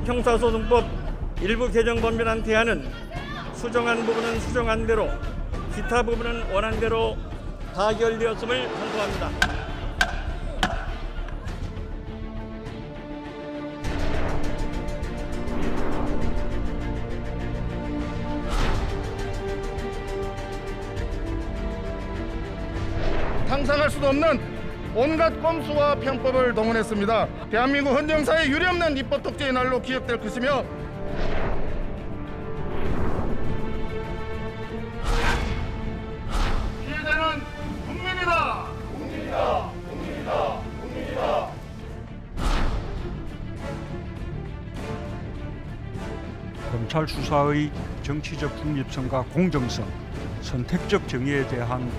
형사소송법 일부 개정 범죄란 대안은 수정한 부분은 수정한 대로, 기타 부분은 원한 대로 타결되었음을 선포합니다. 상상할 수도 없는 온갖 꼼수와 편법을 동원했습니다. 대한민국 헌정사의 유례없는 입법 독재의 날로 기억될 것이며 피해자는 국민이다. 국민이다. 국민이다. 국민이다. 검찰 수사의 정치적 중립성과 공정성, 선택적 정의에 대한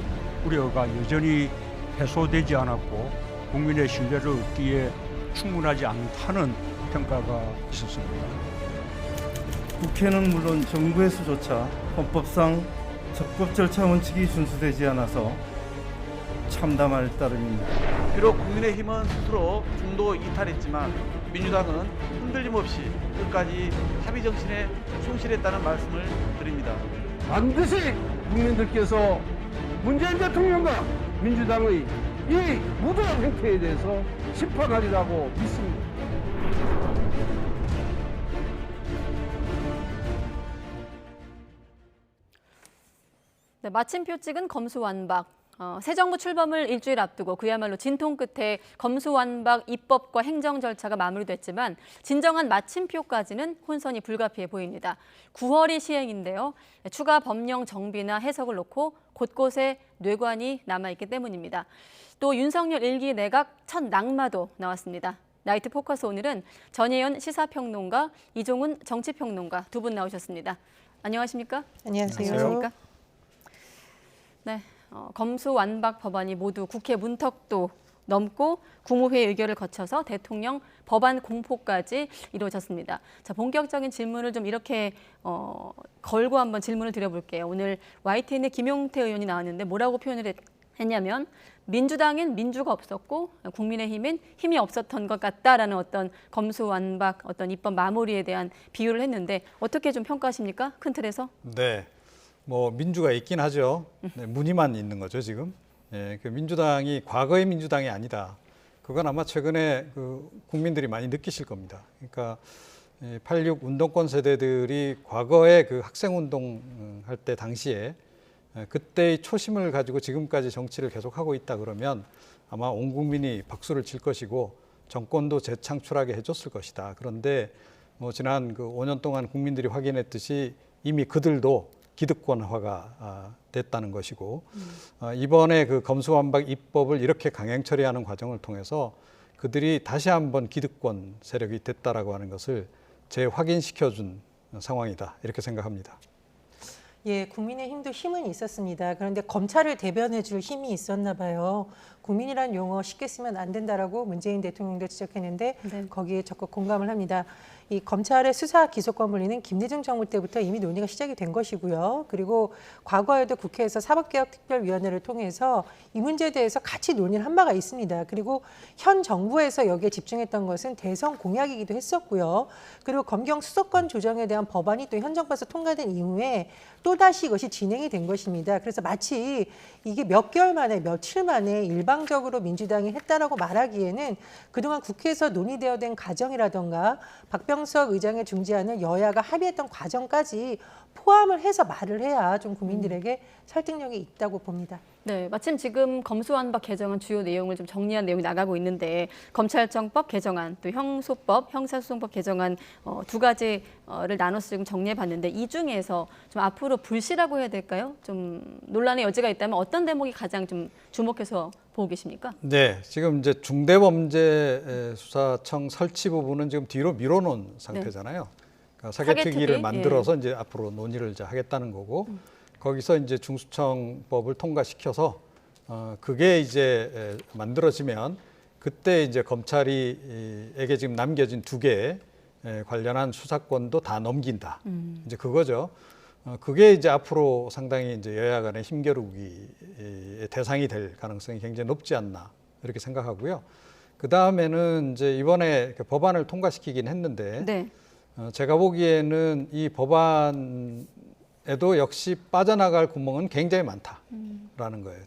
우려가 여전히 해소되지 않았고 국민의 신뢰를 얻기에 충분하지 않다는 평가가 있었습니다. 국회는 물론 정부에서조차 헌법상 적법 절차 원칙이 준수되지 않아서 참담할 따름입니다. 비록 국민의힘은 스스로 중도 이탈했지만 민주당은 흔들림 없이 끝까지 합의 정신에 충실했다는 말씀을 드립니다. 반드시 국민들께서 문재인 대통령과 민주당의 이 무도한 행태에 대해서 심판하리라고 믿습니다. 네, 마침표 찍은 검수완박. 새 정부 출범을 일주일 앞두고 그야말로 진통 끝에 검수완박 입법과 행정 절차가 마무리됐지만 진정한 마침표까지는 혼선이 불가피해 보입니다. 9월이 시행인데요. 추가 법령 정비나 해석을 놓고 곳곳에 뇌관이 남아있기 때문입니다. 또 윤석열 1기 내각 첫 낙마도 나왔습니다. 나이트 포커스 오늘은 전혜연 시사평론가, 이종훈 정치평론가 두 분 나오셨습니다. 안녕하십니까? 안녕하세요. 네. 검수완박 법안이 모두 국회 문턱도 넘고 국무회의 의결을 거쳐서 대통령 법안 공포까지 이루어졌습니다. 자, 본격적인 질문을 좀 이렇게 걸고 한번 질문을 드려볼게요. 오늘 YTN의 김용태 의원이 나왔는데 뭐라고 표현을 했냐면 민주당엔 민주가 없었고 국민의힘엔 힘이 없었던 것 같다라는 어떤 검수완박 어떤 입법 마무리에 대한 비유를 했는데 어떻게 좀 평가하십니까? 큰 틀에서? 네. 뭐 민주가 있긴 하죠. 네, 무늬만 있는 거죠 지금. 예, 그 민주당이 과거의 민주당이 아니다. 그건 아마 최근에 그 국민들이 많이 느끼실 겁니다. 그러니까 86 운동권 세대들이 과거에 그 학생운동 할 때 당시에 그때의 초심을 가지고 지금까지 정치를 계속하고 있다 그러면 아마 온 국민이 박수를 칠 것이고 정권도 재창출하게 해줬을 것이다. 그런데 뭐 지난 그 5년 동안 국민들이 확인했듯이 이미 그들도 기득권화가 됐다는 것이고 이번에 그 검수완박 입법을 이렇게 강행 처리하는 과정을 통해서 그들이 다시 한번 기득권 세력이 됐다라고 하는 것을 재확인시켜준 상황이다 이렇게 생각합니다. 예, 국민의힘도 힘은 있었습니다. 그런데 검찰을 대변해줄 힘이 있었나 봐요. 국민이란 용어 쉽게 쓰면 안 된다라고 문재인 대통령도 지적했는데 네. 거기에 적극 공감을 합니다. 이 검찰의 수사 기소권 분리는 김대중 정부 때부터 이미 논의가 시작이 된 것이고요. 그리고 과거에도 국회에서 사법개혁특별위원회를 통해서 이 문제에 대해서 같이 논의를 한 바가 있습니다. 그리고 현 정부에서 여기에 집중했던 것은 대선 공약이기도 했었고요. 그리고 검경 수사권 조정에 대한 법안이 또 현 정부에서 통과된 이후에 또다시 이것이 진행이 된 것입니다. 그래서 마치 이게 몇 개월 만에 며칠 만에 일방적으로 민주당이 했다라고 말하기에는 그동안 국회에서 논의되어 된 과정이라던가 박병석 의장의 중재안을 여야가 합의했던 과정까지 포함을 해서 말을 해야 좀 국민들에게 설득력이 있다고 봅니다. 네, 마침 지금 검수완박 개정안 주요 내용을 좀 정리한 내용이 나가고 있는데 검찰청법 개정안, 또 형소법, 형사소송법 개정안 두 가지를 나눠서 지금 정리해봤는데 이 중에서 좀 앞으로 불씨라고 해야 될까요? 좀 논란의 여지가 있다면 어떤 대목이 가장 좀 주목해서 보고 계십니까? 네, 지금 이제 중대범죄수사청 설치 부분은 지금 뒤로 밀어놓은 상태잖아요. 그러니까 사개특위를 만들어서 이제 앞으로 논의를 이제 하겠다는 거고. 거기서 이제 중수청법을 통과시켜서 그게 이제 만들어지면 그때 이제 검찰이에게 지금 남겨진 두 개 관련한 수사권도 다 넘긴다. 이제 그거죠. 그게 이제 앞으로 상당히 이제 여야 간의 힘겨루기의 대상이 될 가능성이 굉장히 높지 않나 이렇게 생각하고요. 그 다음에는 이제 이번에 법안을 통과시키긴 했는데. 네. 제가 보기에는 이 법안에도 역시 빠져나갈 구멍은 굉장히 많다라는 거예요.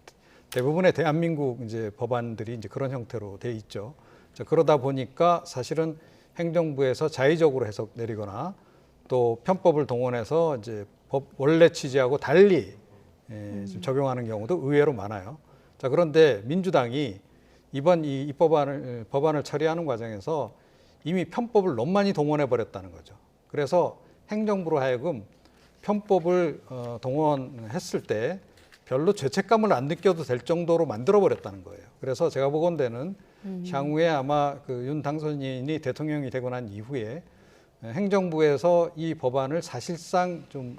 대부분의 대한민국 이제 법안들이 이제 그런 형태로 돼 있죠. 그러다 보니까 사실은 행정부에서 자의적으로 해석 내리거나 또 편법을 동원해서 이제 법 원래 취지하고 달리 좀 적용하는 경우도 의외로 많아요. 자, 그런데 민주당이 이번 이 법안을 처리하는 과정에서 이미 편법을 너무 많이 동원해 버렸다는 거죠. 그래서 행정부로 하여금 편법을 동원했을 때 별로 죄책감을 안 느껴도 될 정도로 만들어 버렸다는 거예요. 그래서 제가 보건대는 향후에 아마 그 윤 당선인이 대통령이 되고 난 이후에 행정부에서 이 법안을 사실상 좀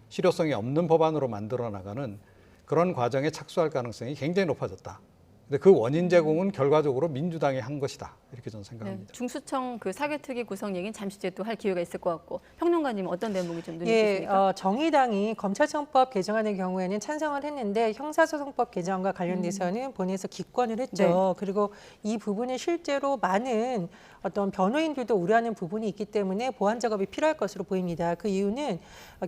실효성이 없는 법안으로 만들어 나가는 그런 과정에 착수할 가능성이 굉장히 높아졌다. 근데 그 원인 제공은 결과적으로 민주당이 한 것이다. 이렇게 저는 생각합니다. 네, 중수청 그 사개특위 구성 얘기는 잠시 뒤에 또 할 기회가 있을 것 같고 평론가님은 어떤 대목이 좀 눈에 띄십니까? 정의당이 검찰청법 개정하는 경우에는 찬성을 했는데 형사소송법 개정과 관련돼서는 본회의에서 기권을 했죠. 네. 그리고 이 부분은 실제로 많은 어떤 변호인들도 우려하는 부분이 있기 때문에 보완 작업이 필요할 것으로 보입니다. 그 이유는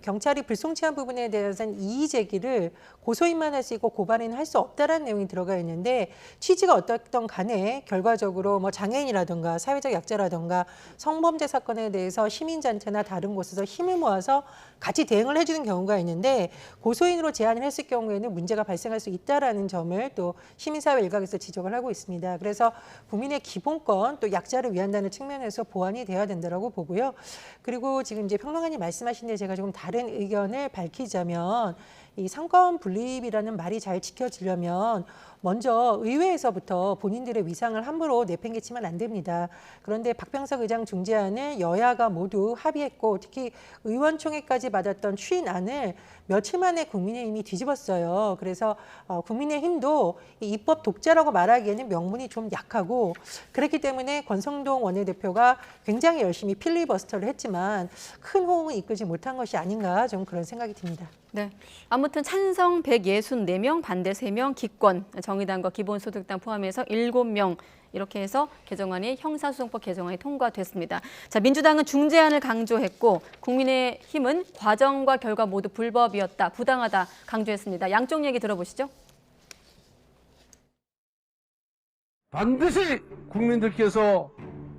경찰이 불송치한 부분에 대해서는 이의 제기를 고소인만 할 수 있고 고발인은 할 수 없다라는 내용이 들어가 있는데 취지가 어떻든 간에 결과적으로 뭐 장애인이라든가 사회적 약자라든가 성범죄 사건에 대해서 시민단체나 다른 곳에서 힘을 모아서 같이 대응을 해주는 경우가 있는데 고소인으로 제한을 했을 경우에는 문제가 발생할 수 있다라는 점을 또 시민사회 일각에서 지적을 하고 있습니다. 그래서 국민의 기본권 또 약자를 위한다는 측면에서 보완이 돼야 된다고 보고요. 그리고 지금 이제 평론가님 말씀하신 데 제가 조금 다른 의견을 밝히자면 이 상권 분립이라는 말이 잘 지켜지려면 먼저 의회에서부터 본인들의 위상을 함부로 내팽개치면 안 됩니다. 그런데 박병석 의장 중재안을 여야가 모두 합의했고 특히 의원총회까지 받았던 추인안을 며칠 만에 국민의힘이 뒤집었어요. 그래서 국민의힘도 이 입법 독자라고 말하기에는 명분이 좀 약하고 그렇기 때문에 권성동 원내대표가 굉장히 열심히 필리버스터를 했지만 큰 호응을 이끌지 못한 것이 아닌가 좀 그런 생각이 듭니다. 네, 아무튼 찬성 164명, 반대 3명, 기권, 정의당과 기본소득당 포함해서 7명 이렇게 해서 개정안이 형사소송법 개정안이 통과됐습니다. 자, 민주당은 중재안을 강조했고 국민의힘은 과정과 결과 모두 불법이었다, 부당하다 강조했습니다. 양쪽 얘기 들어보시죠. 반드시 국민들께서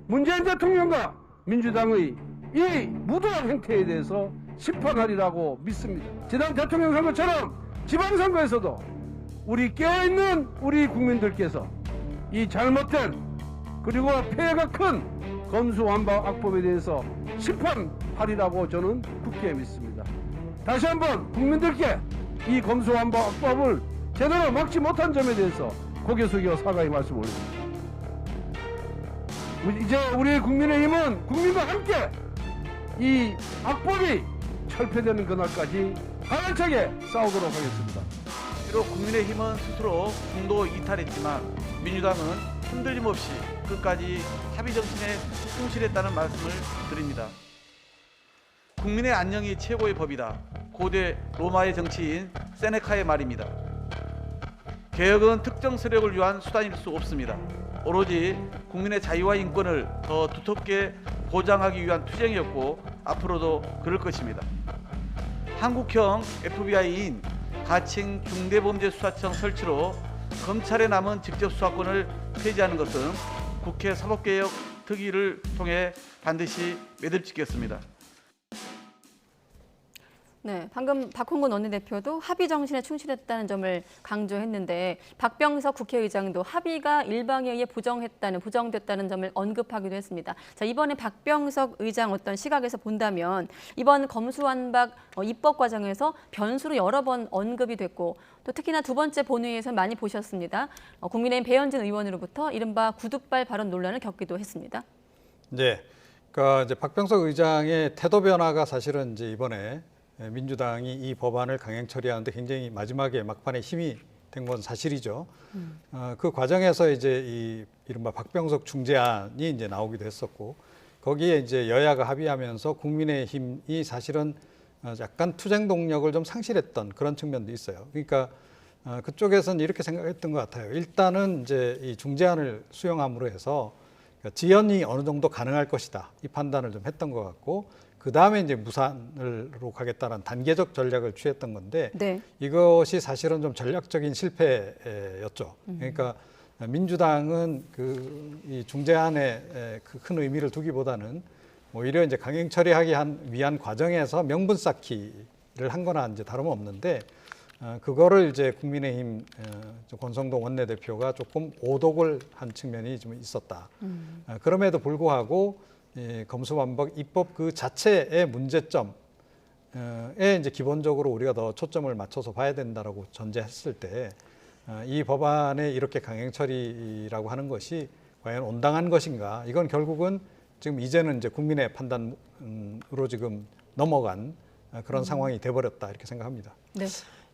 문재인 대통령과 민주당의 이 무도한 행태에 대해서 심판하리라고 믿습니다. 지난 대통령 선거처럼 지방선거에서도 우리 깨어있는 우리 국민들께서 이 잘못된 그리고 폐해가 큰 검수완박 악법에 대해서 심판하리라고 저는 굳게 믿습니다. 다시 한번 국민들께 이 검수완박 악법을 제대로 막지 못한 점에 대해서 고개 숙여 사과의 말씀 올립니다. 이제 우리 국민의힘은 국민과 함께 이 악법이 철폐되는 그날까지 가열차게 싸우도록 하겠습니다. 비록 국민의힘은 스스로 중도 이탈했지만 민주당은 흔들림 없이 끝까지 합의 정신에 충실했다는 말씀을 드립니다. 국민의 안녕이 최고의 법이다. 고대 로마의 정치인 세네카의 말입니다. 개혁은 특정 세력을 위한 수단일 수 없습니다. 오로지 국민의 자유와 인권을 더 두텁게 보장하기 위한 투쟁이었고 앞으로도 그럴 것입니다. 한국형 FBI인 가칭 중대범죄수사청 설치로 검찰에 남은 직접 수사권을 폐지하는 것은 국회 사법개혁 특위를 통해 반드시 매듭짓겠습니다. 네, 방금 박홍근 원내대표도 합의 정신에 충실했다는 점을 강조했는데 박병석 국회의장도 합의가 일방에 의해 부정됐다는 점을 언급하기도 했습니다. 자, 이번에 박병석 의장 어떤 시각에서 본다면 이번 검수완박 입법 과정에서 변수로 여러 번 언급이 됐고 또 특히나 두 번째 본회의에서 많이 보셨습니다. 국민의힘 배현진 의원으로부터 이른바 구두발 발언 논란을 겪기도 했습니다. 네, 그러니까 이제 박병석 의장의 태도 변화가 사실은 이제 이번에 민주당이 이 법안을 강행 처리하는데 굉장히 마지막에 막판에 힘이 된 건 사실이죠. 그 과정에서 이제 이 이른바 박병석 중재안이 이제 나오기도 했었고 거기에 이제 여야가 합의하면서 국민의힘이 사실은 약간 투쟁 동력을 좀 상실했던 그런 측면도 있어요. 그러니까 그쪽에서는 이렇게 생각했던 것 같아요. 일단은 이제 이 중재안을 수용함으로 해서 그러니까 지연이 어느 정도 가능할 것이다 이 판단을 좀 했던 것 같고 그 다음에 이제 무산으로 가겠다는 단계적 전략을 취했던 건데 네. 이것이 사실은 좀 전략적인 실패였죠. 그러니까 민주당은 이 중재안에 그 큰 의미를 두기보다는 오히려 이제 강행 처리하기 위한 과정에서 명분 쌓기를 한 거나 이제 다름없는데 그거를 이제 국민의힘 권성동 원내대표가 조금 오독을 한 측면이 좀 있었다. 그럼에도 불구하고 검수완박 입법 그 자체의 문제점에 이제 기본적으로 우리가 더 초점을 맞춰서 봐야 된다라고 전제했을 때 이 법안에 이렇게 강행 처리라고 하는 것이 과연 온당한 것인가? 이건 결국은 지금 이제는 이제 국민의 판단으로 지금 넘어간 그런 상황이 돼버렸다 이렇게 생각합니다. 네.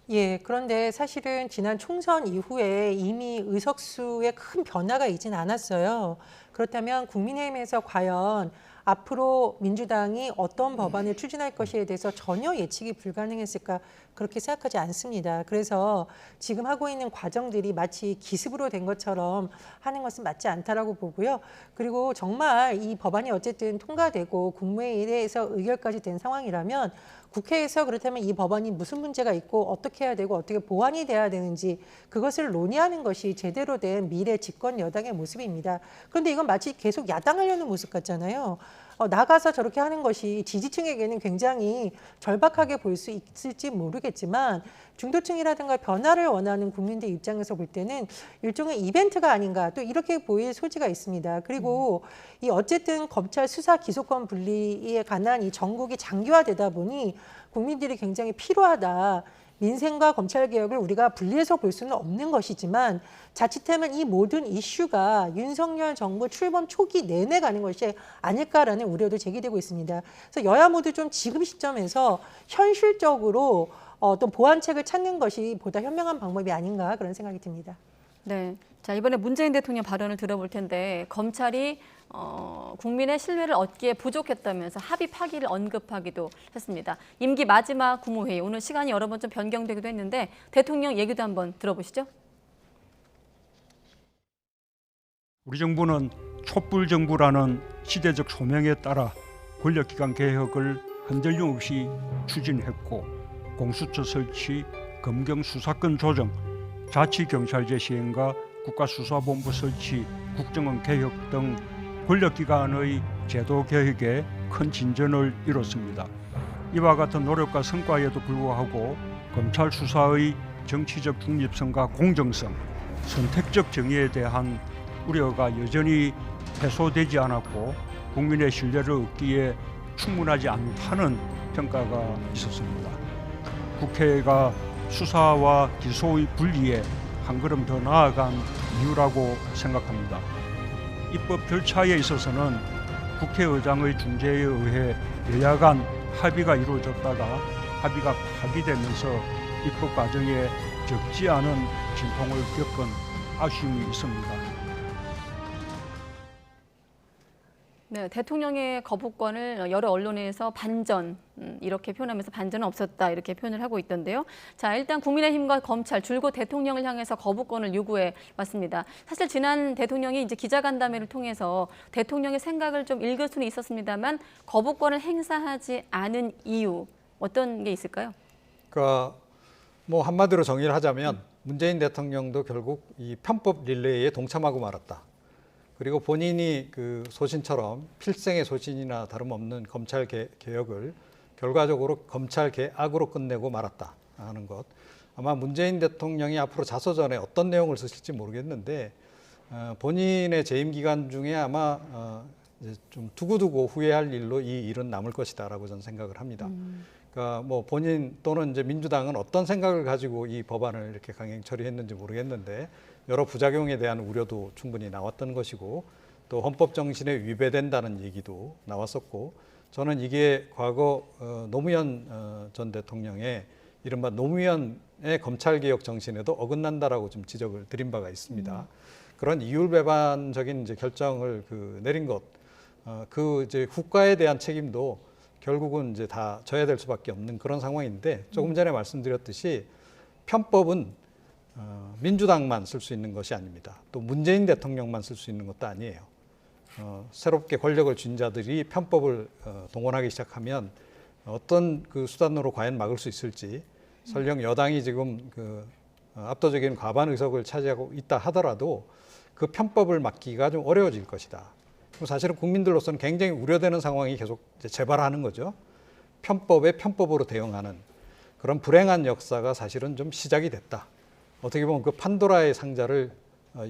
예, 그런데 사실은 지난 총선 이후에 이미 의석수에 큰 변화가 있진 않았어요. 그렇다면 국민의힘에서 과연 앞으로 민주당이 어떤 법안을 추진할 것에 대해서 전혀 예측이 불가능했을까 그렇게 생각하지 않습니다. 그래서 지금 하고 있는 과정들이 마치 기습으로 된 것처럼 하는 것은 맞지 않다라고 보고요. 그리고 정말 이 법안이 어쨌든 통과되고 국무회의에서 의결까지 된 상황이라면 국회에서 그렇다면 이 법안이 무슨 문제가 있고 어떻게 해야 되고 어떻게 보완이 돼야 되는지 그것을 논의하는 것이 제대로 된 미래 집권 여당의 모습입니다. 그런데 이건 마치 계속 야당하려는 모습 같잖아요. 나가서 저렇게 하는 것이 지지층에게는 굉장히 절박하게 보일 수 있을지 모르겠지만 중도층이라든가 변화를 원하는 국민들 입장에서 볼 때는 일종의 이벤트가 아닌가 또 이렇게 보일 소지가 있습니다. 그리고 이 어쨌든 검찰 수사 기소권 분리에 관한 이 전국이 장기화되다 보니 국민들이 굉장히 필요하다. 민생과 검찰개혁을 우리가 분리해서 볼 수는 없는 것이지만 자칫하면 이 모든 이슈가 윤석열 정부 출범 초기 내내 가는 것이 아닐까라는 우려도 제기되고 있습니다. 그래서 여야 모두 좀 지금 시점에서 현실적으로 어떤 보완책을 찾는 것이 보다 현명한 방법이 아닌가 그런 생각이 듭니다. 네. 자, 이번에 문재인 대통령 발언을 들어볼 텐데 검찰이 국민의 신뢰를 얻기에 부족했다면서 합의 파기를 언급하기도 했습니다. 임기 마지막 국무회의, 오늘 시간이 여러 번 좀 변경되기도 했는데 대통령 얘기도 한번 들어보시죠. 우리 정부는 촛불 정부라는 시대적 소명에 따라 권력기관 개혁을 흔들림 없이 추진했고 공수처 설치, 검경 수사권 조정, 자치경찰제 시행과 국가수사본부 설치, 국정원 개혁 등 권력기관의 제도 개혁에 큰 진전을 이뤘습니다. 이와 같은 노력과 성과에도 불구하고 검찰 수사의 정치적 중립성과 공정성, 선택적 정의에 대한 우려가 여전히 해소되지 않았고 국민의 신뢰를 얻기에 충분하지 않다는 평가가 있었습니다. 국회가 수사와 기소의 분리에 한 걸음 더 나아간 이유라고 생각합니다. 입법 절차에 있어서는 국회의장의 중재에 의해 여야 간 합의가 이루어졌다가 합의가 파기되면서 입법 과정에 적지 않은 진통을 겪은 아쉬움이 있습니다. 네, 대통령의 거부권을 여러 언론에서 반전 이렇게 표현하면서 반전은 없었다 이렇게 표현을 하고 있던데요. 자, 일단 국민의힘과 검찰 줄곧 대통령을 향해서 거부권을 요구해 왔습니다. 사실 지난 대통령이 이제 기자간담회를 통해서 대통령의 생각을 좀 읽을 수는 있었습니다만 거부권을 행사하지 않은 이유 어떤 게 있을까요? 그러니까 뭐 한마디로 정의를 하자면 문재인 대통령도 결국 이 편법 릴레이에 동참하고 말았다. 그리고 본인이 그 소신처럼 필생의 소신이나 다름없는 검찰 개혁을 결과적으로 검찰 개악으로 끝내고 말았다 하는 것. 아마 문재인 대통령이 앞으로 자서전에 어떤 내용을 쓰실지 모르겠는데 본인의 재임 기간 중에 아마 이제 좀 두고두고 후회할 일로 이 일은 남을 것이다라고 저는 생각을 합니다. 그러니까 뭐 본인 또는 이제 민주당은 어떤 생각을 가지고 이 법안을 이렇게 강행 처리했는지 모르겠는데 여러 부작용에 대한 우려도 충분히 나왔던 것이고 또 헌법 정신에 위배된다는 얘기도 나왔었고 저는 이게 과거 노무현 전 대통령의 이른바 노무현의 검찰개혁 정신에도 어긋난다라고 좀 지적을 드린 바가 있습니다. 그런 이율배반적인 이제 결정을 내린 것, 그 이제 국가에 대한 책임도 결국은 이제 다 져야 될 수밖에 없는 그런 상황인데 조금 전에 말씀드렸듯이 편법은 민주당만 쓸 수 있는 것이 아닙니다. 또 문재인 대통령만 쓸 수 있는 것도 아니에요. 새롭게 권력을 쥔 자들이 편법을 동원하기 시작하면 어떤 그 수단으로 과연 막을 수 있을지, 설령 여당이 지금 압도적인 과반 의석을 차지하고 있다 하더라도 그 편법을 막기가 좀 어려워질 것이다. 사실은 국민들로서는 굉장히 우려되는 상황이 계속 재발하는 거죠. 편법에 편법으로 대응하는 그런 불행한 역사가 사실은 좀 시작이 됐다. 어떻게 보면 그 판도라의 상자를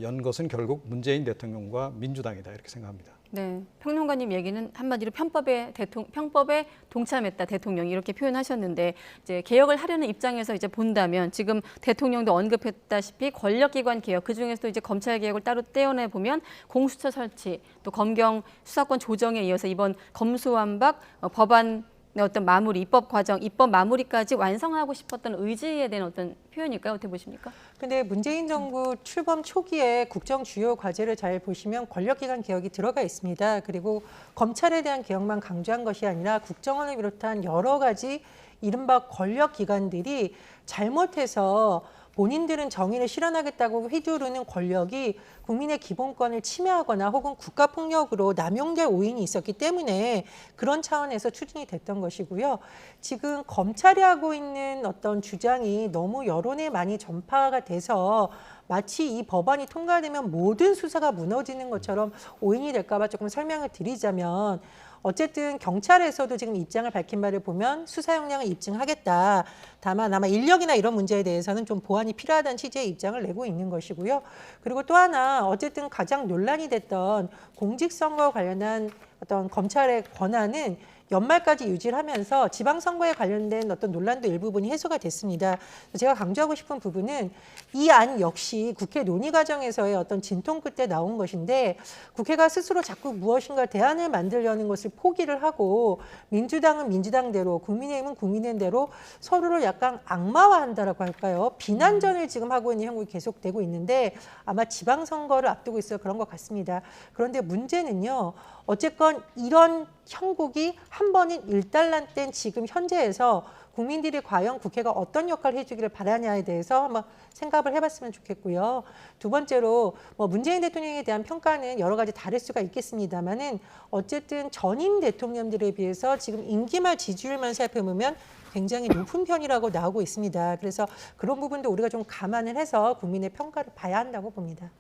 연 것은 결국 문재인 대통령과 민주당이다, 이렇게 생각합니다. 네, 평론가님 얘기는 한마디로 편법에 동참했다 대통령이 이렇게 표현하셨는데, 이제 개혁을 하려는 입장에서 이제 본다면 지금 대통령도 언급했다시피 권력기관 개혁, 그 중에서도 이제 검찰 개혁을 따로 떼어내 보면 공수처 설치, 또 검경 수사권 조정에 이어서 이번 검수완박 법안 어떤 마무리, 입법 과정, 입법 마무리까지 완성하고 싶었던 의지에 대한 어떤 표현일까요? 어떻게 보십니까? 근데 문재인 정부 출범 초기에 국정 주요 과제를 잘 보시면 권력기관 개혁이 들어가 있습니다. 그리고 검찰에 대한 개혁만 강조한 것이 아니라 국정원을 비롯한 여러 가지 이른바 권력기관들이 잘못해서 본인들은 정의를 실현하겠다고 휘두르는 권력이 국민의 기본권을 침해하거나 혹은 국가폭력으로 남용될 오인이 있었기 때문에 그런 차원에서 추진이 됐던 것이고요. 지금 검찰이 하고 있는 어떤 주장이 너무 여론에 많이 전파가 돼서 마치 이 법안이 통과되면 모든 수사가 무너지는 것처럼 오인이 될까 봐 조금 설명을 드리자면, 어쨌든 경찰에서도 지금 입장을 밝힌 바를 보면 수사 역량을 입증하겠다. 다만 아마 인력이나 이런 문제에 대해서는 좀 보완이 필요하다는 취지의 입장을 내고 있는 것이고요. 그리고 또 하나, 어쨌든 가장 논란이 됐던 공직선거 관련한 어떤 검찰의 권한은 연말까지 유지를 하면서 지방선거에 관련된 어떤 논란도 일부분이 해소가 됐습니다. 제가 강조하고 싶은 부분은 이 안 역시 국회 논의 과정에서의 어떤 진통 끝에 나온 것인데, 국회가 스스로 자꾸 무엇인가 대안을 만들려는 것을 포기를 하고 민주당은 민주당대로, 국민의힘은 국민의힘대로 서로를 약간 악마화한다라고 할까요? 비난전을 지금 하고 있는 형국이 계속되고 있는데 아마 지방선거를 앞두고 있어서 그런 것 같습니다. 그런데 문제는요, 어쨌건 이런 형국이 한 번은 일단락된 지금 현재에서 국민들이 과연 국회가 어떤 역할을 해주기를 바라냐에 대해서 한번 생각을 해봤으면 좋겠고요. 두 번째로 문재인 대통령에 대한 평가는 여러 가지 다를 수가 있겠습니다만은 어쨌든 전임 대통령들에 비해서 지금 임기 말 지지율만 살펴보면 굉장히 높은 편이라고 나오고 있습니다. 그래서 그런 부분도 우리가 좀 감안을 해서 국민의 평가를 봐야 한다고 봅니다.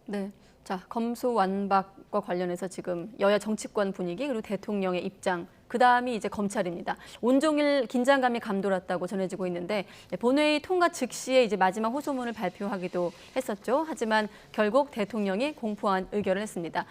네. 자, 검수완박과 관련해서 지금 여야 정치권 분위기, 그리고 대통령의 입장, 그다음이 이제 검찰입니다. 온종일 긴장감이 감돌았다고 전해지고 있는데, 본회의 통과 즉시에 이제 마지막 호소문을 발표하기도 했었죠. 하지만 결국 대통령이 공포한 의결을 했습니다.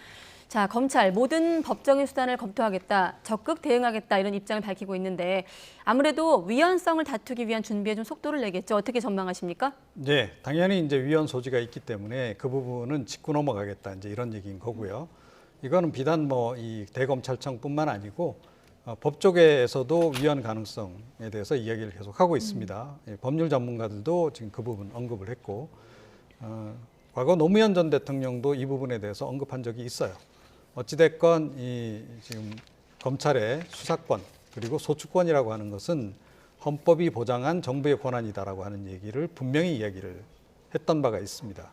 자, 검찰 모든 법적인 수단을 검토하겠다, 적극 대응하겠다, 이런 입장을 밝히고 있는데, 아무래도 위헌성을 다투기 위한 준비에 좀 속도를 내겠죠. 어떻게 전망하십니까? 네, 당연히 이제 위헌 소지가 있기 때문에 그 부분은 짚고 넘어가겠다, 이제 이런 얘기인 거고요. 이거는 비단 이 대검찰청뿐만 아니고 법 쪽에서도 위헌 가능성에 대해서 이야기를 계속 하고 있습니다. 법률 전문가들도 지금 그 부분 언급을 했고, 과거 노무현 전 대통령도 이 부분에 대해서 언급한 적이 있어요. 어찌됐건 지금 검찰의 수사권 그리고 소추권이라고 하는 것은 헌법이 보장한 정부의 권한이다라고 하는 얘기를 분명히 이야기를 했던 바가 있습니다.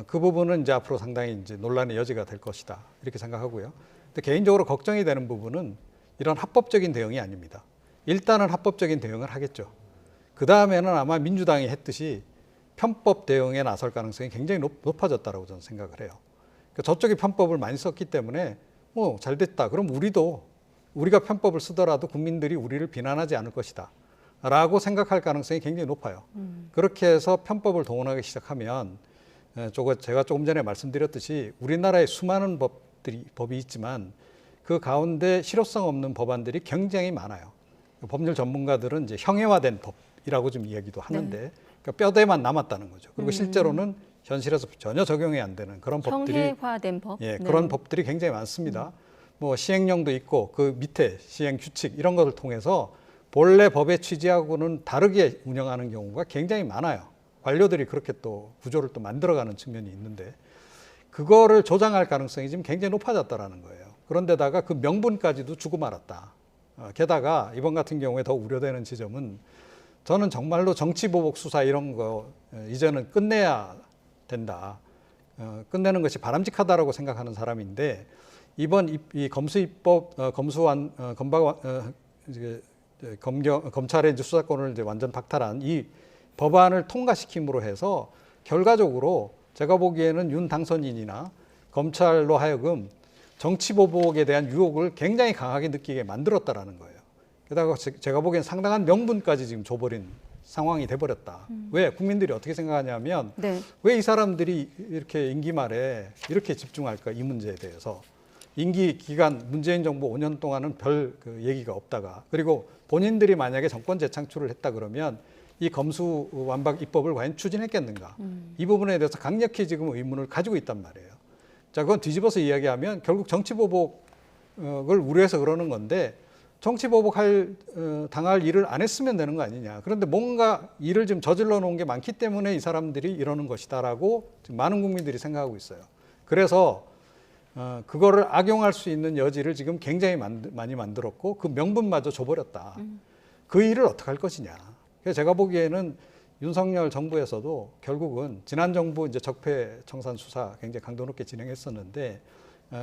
그 부분은 이제 앞으로 상당히 이제 논란의 여지가 될 것이다, 이렇게 생각하고요. 근데 개인적으로 걱정이 되는 부분은 이런 합법적인 대응이 아닙니다. 일단은 합법적인 대응을 하겠죠. 그 다음에는 아마 민주당이 했듯이 편법 대응에 나설 가능성이 굉장히 높아졌다고 저는 생각을 해요. 그러니까 저쪽이 편법을 많이 썼기 때문에 잘 됐다, 그럼 우리가 편법을 쓰더라도 국민들이 우리를 비난하지 않을 것이다 라고 생각할 가능성이 굉장히 높아요. 그렇게 해서 편법을 동원하기 시작하면 제가 조금 전에 말씀드렸듯이 우리나라에 수많은 법이 있지만 그 가운데 실효성 없는 법안들이 굉장히 많아요. 법률 전문가들은 이제 형해화된 법이라고 좀 이야기도 하는데, 네. 그러니까 뼈대만 남았다는 거죠. 그리고 실제로는 현실에서 전혀 적용이 안 되는 그런 법들이, 형해화된 법, 네. 그런 법들이 굉장히 많습니다. 시행령도 있고 그 밑에 시행 규칙 이런 것을 통해서 본래 법의 취지하고는 다르게 운영하는 경우가 굉장히 많아요. 관료들이 그렇게 또 구조를 또 만들어가는 측면이 있는데, 그거를 조장할 가능성이 지금 굉장히 높아졌다라는 거예요. 그런데다가 그 명분까지도 주고 말았다. 게다가 이번 같은 경우에 더 우려되는 지점은, 저는 정말로 정치보복 수사 이런 거 이제는 끝내야 된다. 끝내는 것이 바람직하다라고 생각하는 사람인데, 이번 이 검수입법 검찰의 이제 수사권을 이제 완전 박탈한 이 법안을 통과시킴으로 해서 결과적으로 제가 보기에는 윤 당선인이나 검찰로 하여금 정치 보복에 대한 유혹을 굉장히 강하게 느끼게 만들었다라는 거예요. 게다가 제가 보기엔 상당한 명분까지 지금 줘버린 상황이 돼버렸다. 왜 국민들이 어떻게 생각하냐면 네. 왜 이 사람들이 이렇게 임기 말에 이렇게 집중할까 이 문제에 대해서 임기 기간 문재인 정부 5년 동안은 별 그 얘기가 없다가 그리고 본인들이 만약에 정권 재창출을 했다 그러면 이 검수완박 입법을 과연 추진했겠는가 이 부분에 대해서 강력히 지금 의문을 가지고 있단 말이에요. 자, 그건 뒤집어서 이야기하면 결국 정치 보복을 우려해서 그러는 건데 정치 보복할 당할 일을 안 했으면 되는 거 아니냐. 그런데 뭔가 일을 지금 저질러 놓은 게 많기 때문에 이 사람들이 이러는 것이다라고 지금 많은 국민들이 생각하고 있어요. 그래서 그거를 악용할 수 있는 여지를 지금 굉장히 많이 만들었고 그 명분마저 줘버렸다. 그 일을 어떻게 할 것이냐. 그래서 제가 보기에는 윤석열 정부에서도 결국은 지난 정부 이제 적폐청산 수사 굉장히 강도 높게 진행했었는데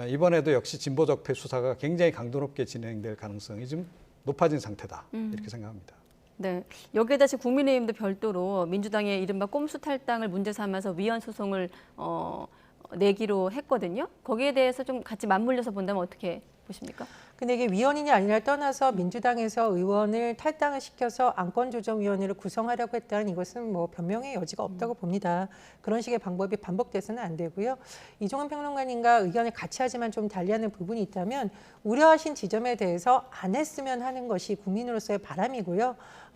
이번에도 역시 진보 적폐 수사가 굉장히 강도 높게 진행될 가능성이 좀 높아진 상태다. 이렇게 생각합니다. 네, 여기에다 지금 국민의힘도 별도로 민주당의 이른바 꼼수 탈당을 문제 삼아서 위헌 소송을 내기로 했거든요. 거기에 대해서 좀 같이 맞물려서 본다면 어떻게 보십니까? 근데 이게 위헌이냐 아니냐를 떠나서 민주당에서 의원을 탈당을 시켜서 안건조정위원회를 구성하려고 했다는 이것은 뭐 변명의 여지가 없다고 봅니다. 그런 식의 방법이 반복돼서는 안 되고요. 이종훈 평론가님과 의견을 같이 하지만 좀 달리하는 부분이 있다면 우려하신 지점에 대해서 안 했으면 하는 것이 국민으로서의 바람이고요.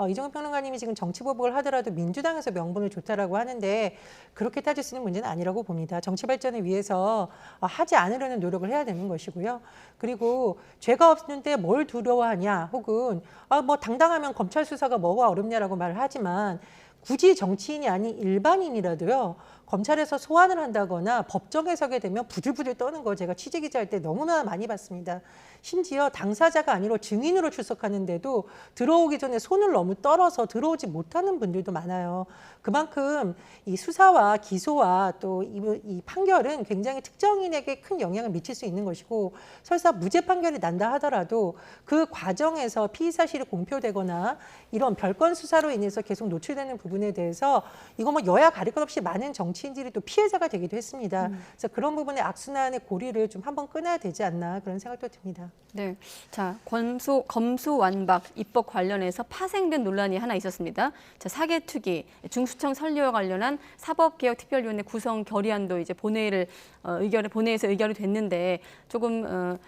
이종훈 평론가님이 지금 정치보복을 하더라도 민주당에서 명분을 줬다라고 하는데 그렇게 따질 수 있는 문제는 아니라고 봅니다. 정치 발전을 위해서 하지 않으려는 노력을 해야 되는 것이고요. 그리고 죄가 없는데 뭘 두려워하냐 혹은 뭐 당당하면 검찰 수사가 뭐가 어렵냐라고 말을 하지만 굳이 정치인이 아닌 일반인이라도요. 검찰에서 소환을 한다거나 법정에 서게 되면 부들부들 떠는 거 제가 취재기자 할 때 너무나 많이 봤습니다. 심지어 당사자가 아니라 증인으로 출석하는데도 들어오기 전에 손을 너무 떨어서 들어오지 못하는 분들도 많아요. 그만큼 이 수사와 기소와 또 이 판결은 굉장히 특정인에게 큰 영향을 미칠 수 있는 것이고 설사 무죄 판결이 난다 하더라도 그 과정에서 피의 사실이 공표되거나 이런 별건 수사로 인해서 계속 노출되는 부분에 대해서 이거 뭐 여야 가릴 것 없이 많은 정치인들이 또 피해자가 되기도 했습니다. 그래서 그런 부분의 악순환의 고리를 좀 한번 끊어야 되지 않나 그런 생각도 듭니다. 네, 자 검수완박 입법 관련해서 파생된 논란이 하나 있었습니다. 자, 사개특위, 중수청 설립과 관련한 사법개혁특별위원회 구성 결의안도 이제 본회의에서 의결이 됐는데 조금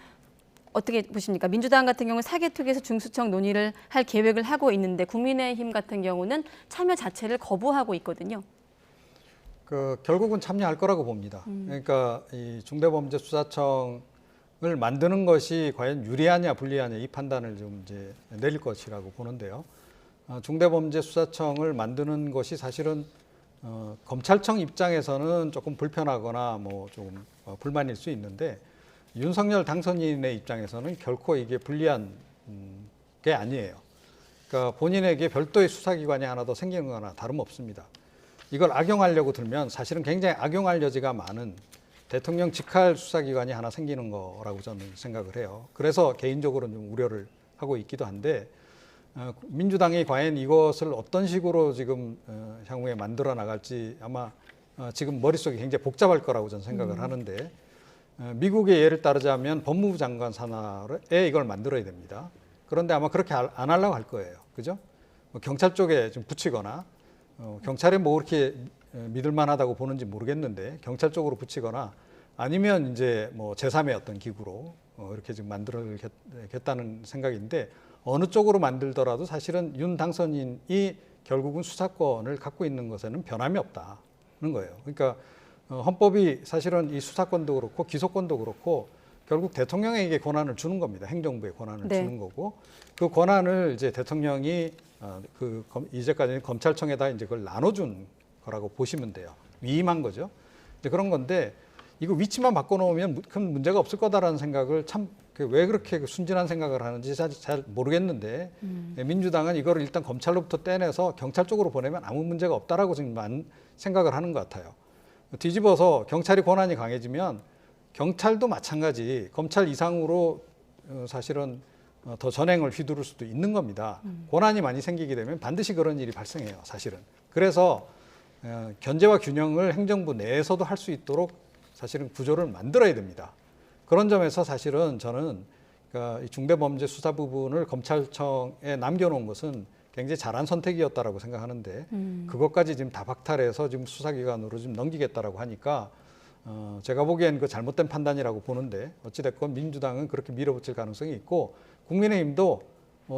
어떻게 보십니까? 민주당 같은 경우는 사개특위에서 중수청 논의를 할 계획을 하고 있는데 국민의힘 같은 경우는 참여 자체를 거부하고 있거든요. 결국은 참여할 거라고 봅니다. 그러니까 이 중대범죄수사청을 만드는 것이 과연 유리하냐 불리하냐 이 판단을 좀 이제 내릴 것이라고 보는데요. 중대범죄수사청을 만드는 것이 사실은 검찰청 입장에서는 조금 불편하거나 뭐 좀 불만일 수 있는데 윤석열 당선인의 입장에서는 결코 이게 불리한 게 아니에요. 그러니까 본인에게 별도의 수사기관이 하나 더 생기는 거나 다름없습니다. 이걸 악용하려고 들면 사실은 굉장히 악용할 여지가 많은 대통령 직할 수사기관이 하나 생기는 거라고 저는 생각을 해요. 그래서 개인적으로는 좀 우려를 하고 있기도 한데 민주당이 과연 이것을 어떤 식으로 지금 향후에 만들어 나갈지 아마 지금 머릿속이 굉장히 복잡할 거라고 저는 생각을 하는데 미국의 예를 따르자면 법무부 장관 산하에 이걸 만들어야 됩니다. 그런데 아마 그렇게 안 하려고 할 거예요. 그죠? 경찰 쪽에 좀 붙이거나 경찰이 뭐 그렇게 믿을만하다고 보는지 모르겠는데 경찰 쪽으로 붙이거나 아니면 이제 뭐 제3의 어떤 기구로 이렇게 지금 만들겠다는 생각인데 어느 쪽으로 만들더라도 사실은 윤 당선인이 결국은 수사권을 갖고 있는 것에는 변함이 없다는 거예요. 그러니까 헌법이 사실은 이 수사권도 그렇고 기소권도 그렇고 결국 대통령에게 권한을 주는 겁니다. 행정부에 권한을 주는 거고 그 권한을 이제 대통령이 이제까지는 검찰청에다 이제 그걸 나눠준 거라고 보시면 돼요. 위임한 거죠. 이제 그런 건데 이거 위치만 바꿔놓으면 큰 문제가 없을 거다라는 생각을 참 왜 그렇게 순진한 생각을 하는지 잘 모르겠는데 민주당은 이거를 일단 검찰로부터 떼내서 경찰 쪽으로 보내면 아무 문제가 없다라고 지금 생각을 하는 것 같아요. 뒤집어서 경찰이 권한이 강해지면 경찰도 마찬가지 검찰 이상으로 사실은 더 전행을 휘두를 수도 있는 겁니다. 권한이 많이 생기게 되면 반드시 그런 일이 발생해요, 사실은. 그래서 견제와 균형을 행정부 내에서도 할 수 있도록 사실은 구조를 만들어야 됩니다. 그런 점에서 사실은 저는 그러니까 이 중대범죄 수사 부분을 검찰청에 남겨놓은 것은 굉장히 잘한 선택이었다라고 생각하는데 그것까지 지금 다 박탈해서 지금 수사기관으로 지금 넘기겠다라고 하니까 제가 보기엔 그 잘못된 판단이라고 보는데 어찌됐건 민주당은 그렇게 밀어붙일 가능성이 있고 국민의힘도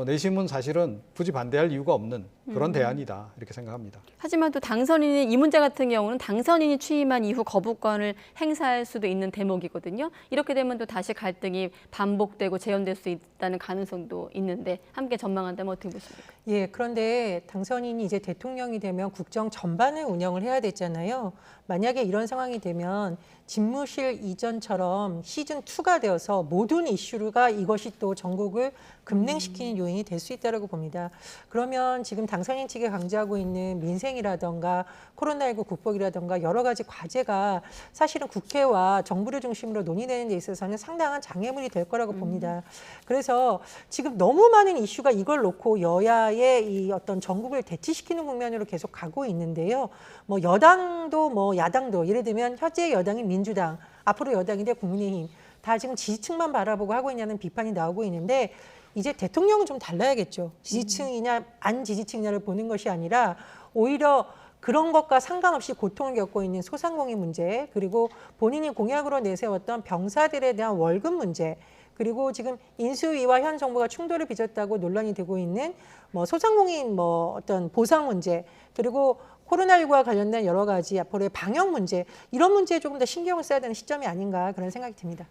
내심은 사실은 굳이 반대할 이유가 없는 그런 대안이다 이렇게 생각합니다. 하지만 또 당선인이 이 문제 같은 경우는 당선인이 취임한 이후 거부권을 행사할 수도 있는 대목이거든요. 이렇게 되면 또 다시 갈등이 반복되고 재현될 수 있다는 가능성도 있는데 함께 전망한다면 어떻게 보십니까? 예, 그런데 당선인이 이제 대통령이 되면 국정 전반을 운영을 해야 되잖아요. 만약에 이런 상황이 되면 집무실 이전처럼 시즌2가 되어서 모든 이슈가 이것이 또 전국을 급냉시키는 요인이 될 수 있다고 봅니다. 그러면 지금 당선인 측에 강조하고 있는 민생이라든가 코로나19 극복이라든가 여러 가지 과제가 사실은 국회와 정부를 중심으로 논의되는 데 있어서는 상당한 장애물이 될 거라고 봅니다. 그래서 지금 너무 많은 이슈가 이걸 놓고 여야의 이 어떤 전국을 대치시키는 국면으로 계속 가고 있는데요. 뭐 여당도 뭐 야당도 예를 들면 현재 여당이 민주당, 앞으로 여당인데 국민의힘 다 지금 지지층만 바라보고 하고 있냐는 비판이 나오고 있는데 이제 대통령은 좀 달라야겠죠. 지지층이냐 안 지지층이냐를 보는 것이 아니라 오히려 그런 것과 상관없이 고통을 겪고 있는 소상공인 문제 그리고 본인이 공약으로 내세웠던 병사들에 대한 월급 문제 그리고 지금 인수위와 현 정부가 충돌을 빚었다고 논란이 되고 있는 뭐 소상공인 뭐 어떤 보상 문제 그리고 코로나19와 관련된 여러 가지 앞으로의 방역 문제 이런 문제에 조금 더 신경을 써야 되는 시점이 아닌가 그런 생각이 듭니다.